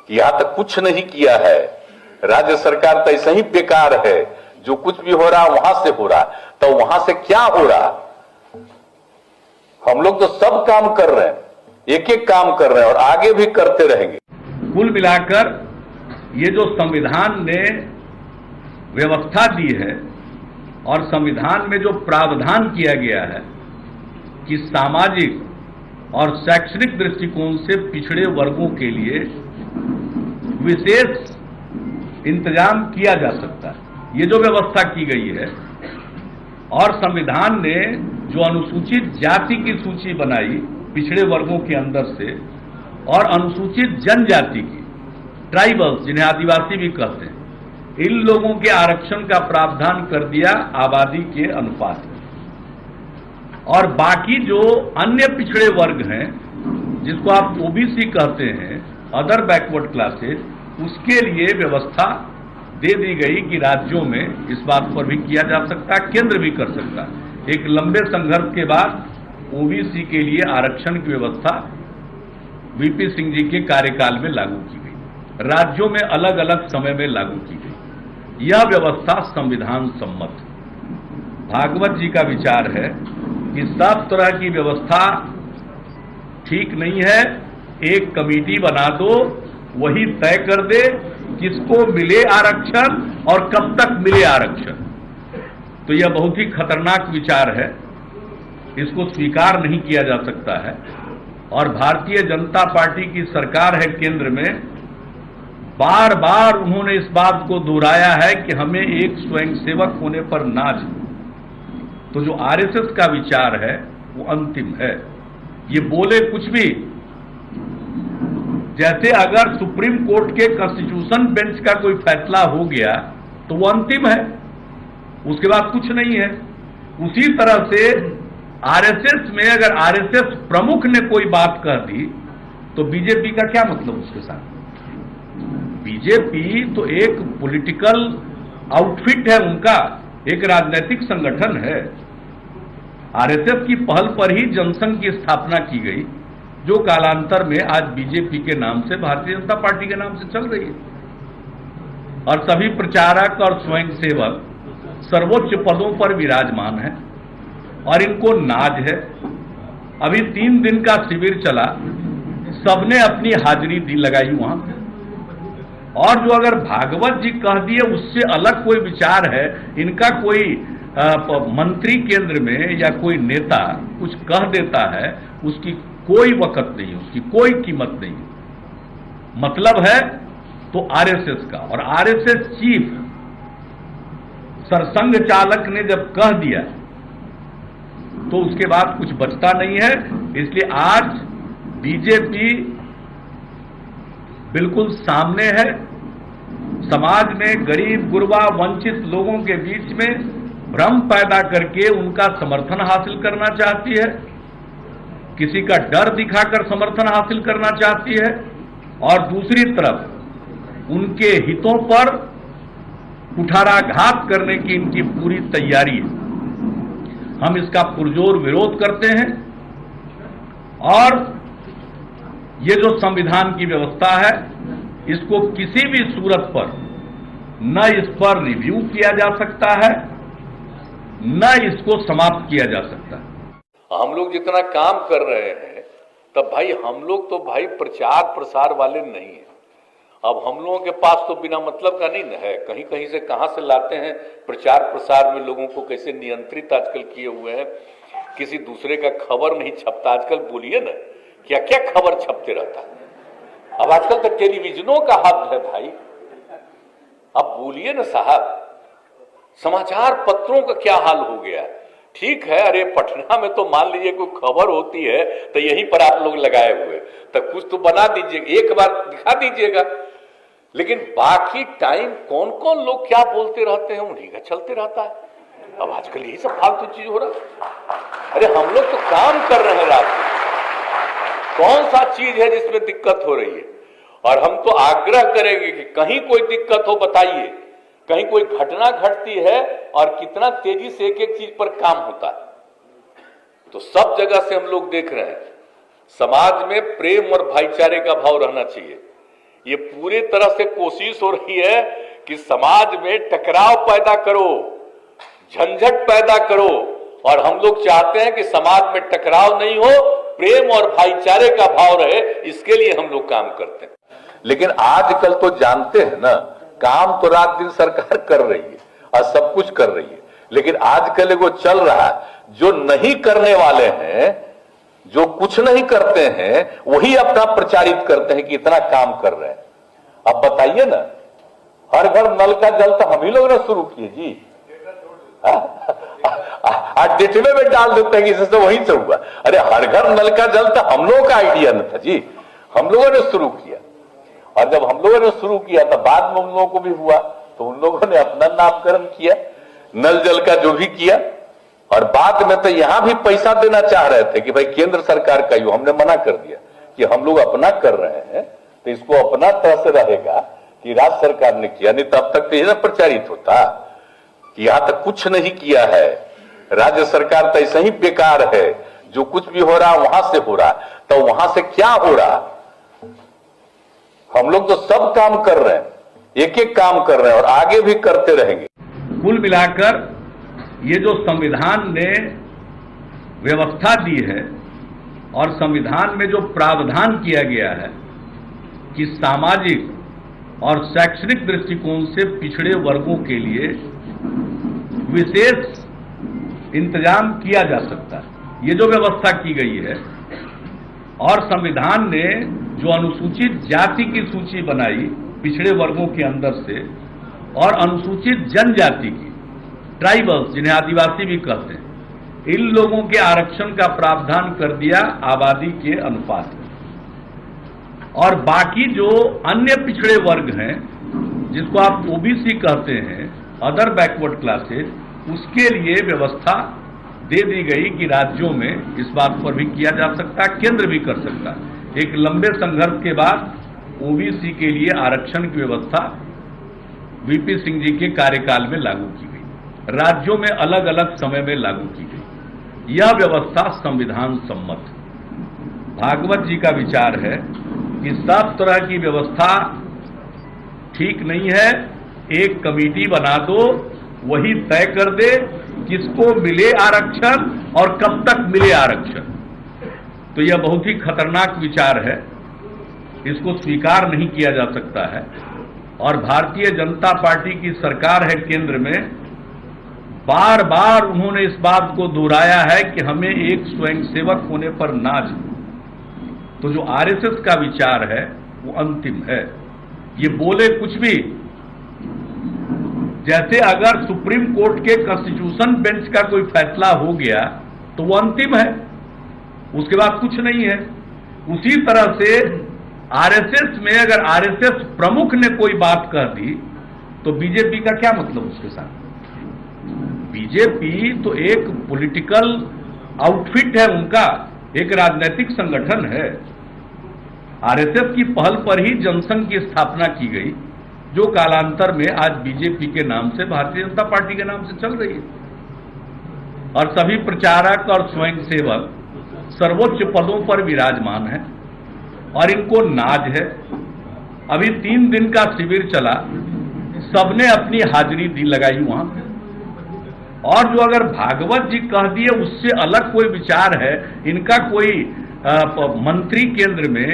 कि यहां तक कुछ नहीं किया है, राज्य सरकार तो ऐसा ही बेकार है, जो कुछ भी हो रहा वहां से हो रहा, तो वहां से क्या हो रहा? हम लोग तो सब काम कर रहे हैं, एक एक काम कर रहे हैं और आगे भी करते रहेंगे। कुल मिलाकर ये जो संविधान ने व्यवस्था दी है और संविधान में जो प्रावधान किया गया है कि सामाजिक और शैक्षणिक दृष्टिकोण से पिछड़े वर्गों के लिए विशेष इंतजाम किया जा सकता है, ये जो व्यवस्था की गई है, और संविधान ने जो अनुसूचित जाति की सूची बनाई पिछड़े वर्गों के अंदर से, और अनुसूचित जनजाति की, ट्राइबल्स जिन्हें आदिवासी भी कहते हैं, इन लोगों के आरक्षण का प्रावधान कर दिया आबादी के अनुपात में। और बाकी जो अन्य पिछड़े वर्ग हैं, जिसको आप ओबीसी कहते हैं, अदर बैकवर्ड क्लासेज, उसके लिए व्यवस्था दे दी गई कि राज्यों में इस बात पर भी किया जा सकता है, केंद्र भी कर सकता है। एक लंबे संघर्ष के बाद ओबीसी के लिए आरक्षण की व्यवस्था वीपी सिंह जी के कार्यकाल में लागू की गई, राज्यों में अलग अलग समय में लागू की गई। यह व्यवस्था संविधान सम्मत है। भागवत जी का विचार है कि सब तरह की व्यवस्था ठीक नहीं है, एक कमेटी बना दो, वही तय कर दे किसको मिले आरक्षण और कब तक मिले आरक्षण। तो यह बहुत ही खतरनाक विचार है, इसको स्वीकार नहीं किया जा सकता है। और भारतीय जनता पार्टी की सरकार है केंद्र में, बार बार उन्होंने इस बात को दोहराया है कि हमें एक स्वयंसेवक होने पर नाज है। तो जो आरएसएस का विचार है वो अंतिम है। ये बोले कुछ भी, जैसे अगर सुप्रीम कोर्ट के कॉन्स्टिट्यूशन बेंच का कोई फैसला हो गया तो वो अंतिम है, उसके बाद कुछ नहीं है। उसी तरह से आरएसएस में अगर आरएसएस प्रमुख ने कोई बात कह दी तो बीजेपी का क्या मतलब उसके साथ? बीजेपी तो एक पॉलिटिकल आउटफिट है उनका, एक राजनीतिक संगठन है। आरएसएस की पहल पर ही जनसंघ की स्थापना की गई, जो कालांतर में आज बीजेपी के नाम से, भारतीय जनता पार्टी के नाम से चल रही है। और सभी प्रचारक और स्वयंसेवक सर्वोच्च पदों पर विराजमान हैं और इनको नाज है। अभी 3 दिन का शिविर चला, सबने अपनी हाजिरी दी लगाई वहां। और जो अगर भागवत जी कह दिए उससे अलग कोई विचार है, इनका कोई मंत्री केंद्र में या कोई नेता कुछ कह देता है, उसकी कोई वक़्त नहीं, उसकी कोई कीमत नहीं। मतलब है तो आरएसएस का, और आरएसएस चीफ सरसंघ चालक ने जब कह दिया तो उसके बाद कुछ बचता नहीं है। इसलिए आज बीजेपी बिल्कुल सामने है, समाज में गरीब गुरबा वंचित लोगों के बीच में भ्रम पैदा करके उनका समर्थन हासिल करना चाहती है, किसी का डर दिखाकर समर्थन हासिल करना चाहती है, और दूसरी तरफ उनके हितों पर कुठाराघात करने की इनकी पूरी तैयारी है। हम इसका पुरजोर विरोध करते हैं और ये जो संविधान की व्यवस्था है, इसको किसी भी सूरत पर न इस पर रिव्यू किया जा सकता है, न इसको समाप्त किया जा सकता है। हम लोग जितना काम कर रहे हैं, तब भाई हम लोग तो भाई प्रचार प्रसार वाले नहीं है। अब हम लोगों के पास तो बिना मतलब का नहीं है, कहीं कहीं से कहां से लाते हैं प्रचार प्रसार में, लोगों को कैसे नियंत्रित आजकल किए हुए हैं। किसी दूसरे का खबर नहीं छपता आजकल, बोलिए ना क्या क्या खबर छपते रहता है। अब आजकल तो टेलीविजनों का हद है भाई, अब बोलिए ना साहब, समाचार पत्रों का क्या हाल हो गया। ठीक है, अरे पटना में तो मान लीजिए कोई खबर होती है तो यहीं पर आप लोग लगाए हुए, तो कुछ तो बना दीजिए, एक बार दिखा दीजिएगा। लेकिन बाकी टाइम कौन कौन लोग क्या बोलते रहते हैं उन्हीं का चलते रहता है। अब आजकल यही सब फालतू चीज हो रहा है। अरे हम लोग तो काम कर रहे हैं रात में, कौन सा चीज है जिसमें दिक्कत हो रही है? और हम तो आग्रह करेंगे कि कहीं कोई दिक्कत हो बताइए, कहीं कोई घटना घटती है और कितना तेजी से एक एक चीज पर काम होता है। तो सब जगह से हम लोग देख रहे हैं समाज में प्रेम और भाईचारे का भाव रहना चाहिए। ये पूरी तरह से कोशिश हो रही है कि समाज में टकराव पैदा करो, झंझट पैदा करो, और हम लोग चाहते हैं कि समाज में टकराव नहीं हो, प्रेम और भाईचारे का भाव रहे, इसके लिए हम लोग काम करते हैं। लेकिन आजकल तो जानते हैं ना, काम तो रात दिन सरकार कर रही है और सब कुछ कर रही है, लेकिन आजकल वो चल रहा है, जो नहीं करने वाले हैं, जो कुछ नहीं करते हैं, वही अपना प्रचारित करते हैं कि इतना काम कर रहे हैं। अब बताइए ना, हर घर नल का जल तो हम ही लोग ने शुरू किए जी, आज डेटवे में डाल देते हैं कि इससे वहीं से हुआ। अरे हर घर नल का जल तो हम लोगों का आइडिया न था जी, हम लोगों ने शुरू किया, और जब हम लोगों ने शुरू किया तो बाद में उन लोगों को भी हुआ, तो उन लोगों ने अपना नामकरण किया, नल जल का जो भी किया, और बाद में तो यहां भी पैसा देना चाह रहे थे कि भाई केंद्र सरकार का ही, हमने मना कर दिया कि हम लोग अपना कर रहे हैं तो इसको अपना तरह से रहेगा कि राज्य सरकार ने किया, नहीं तब तक तो यह प्रचारित होता कि यहां तक कुछ नहीं किया है, राज्य सरकार तो ऐसे ही बेकार है, जो कुछ भी हो रहा वहां से हो रहा, तो वहां से क्या हो रहा? हम लोग तो सब काम कर रहे हैं, एक एक काम कर रहे हैं और आगे भी करते रहेंगे। कुल मिलाकर ये जो संविधान ने व्यवस्था दी है और संविधान में जो प्रावधान किया गया है कि सामाजिक और शैक्षणिक दृष्टिकोण से पिछड़े वर्गों के लिए विशेष इंतजाम किया जा सकता है, ये जो व्यवस्था की गई है, और संविधान ने जो अनुसूचित जाति की सूची बनाई पिछड़े वर्गों के अंदर से, और अनुसूचित जनजाति की, ट्राइबल्स जिन्हें आदिवासी भी कहते हैं, इन लोगों के आरक्षण का प्रावधान कर दिया आबादी के अनुपात में। और बाकी जो अन्य पिछड़े वर्ग हैं, जिसको आप ओबीसी कहते हैं, अदर बैकवर्ड क्लासेज, उसके लिए व्यवस्था दे दी गई कि राज्यों में इस बात पर भी किया जा सकता है, केंद्र भी कर सकता है। एक लंबे संघर्ष के बाद ओबीसी के लिए आरक्षण की व्यवस्था वीपी सिंह जी के कार्यकाल में लागू की गई, राज्यों में अलग अलग समय में लागू की गई। यह व्यवस्था संविधान सम्मत है। भागवत जी का विचार है कि सब तरह की व्यवस्था ठीक नहीं है, एक कमेटी बना दो, वही तय कर दे किसको मिले आरक्षण और कब तक मिले आरक्षण। तो यह बहुत ही खतरनाक विचार है, इसको स्वीकार नहीं किया जा सकता है। और भारतीय जनता पार्टी की सरकार है केंद्र में, बार बार उन्होंने इस बात को दोहराया है कि हमें एक स्वयंसेवक होने पर नाज है। तो जो आरएसएस का विचार है वो अंतिम है। ये बोले कुछ भी, जैसे अगर सुप्रीम कोर्ट के कॉन्स्टिट्यूशन बेंच का कोई फैसला हो गया तो वो अंतिम है, उसके बाद कुछ नहीं है। उसी तरह से आरएसएस में अगर आरएसएस प्रमुख ने कोई बात कह दी तो बीजेपी का क्या मतलब उसके साथ? बीजेपी तो एक पॉलिटिकल आउटफिट है उनका, एक राजनीतिक संगठन है। आरएसएस की पहल पर ही जनसंघ की स्थापना की गई, जो कालांतर में आज बीजेपी के नाम से, भारतीय जनता पार्टी के नाम से चल रही है। और सभी प्रचारक और स्वयंसेवक सर्वोच्च पदों पर विराजमान है और इनको नाज है। अभी 3 दिन का शिविर चला, सबने अपनी हाजिरी दी लगाई वहां। और जो अगर भागवत जी कह दिए उससे अलग कोई विचार है, इनका कोई मंत्री केंद्र में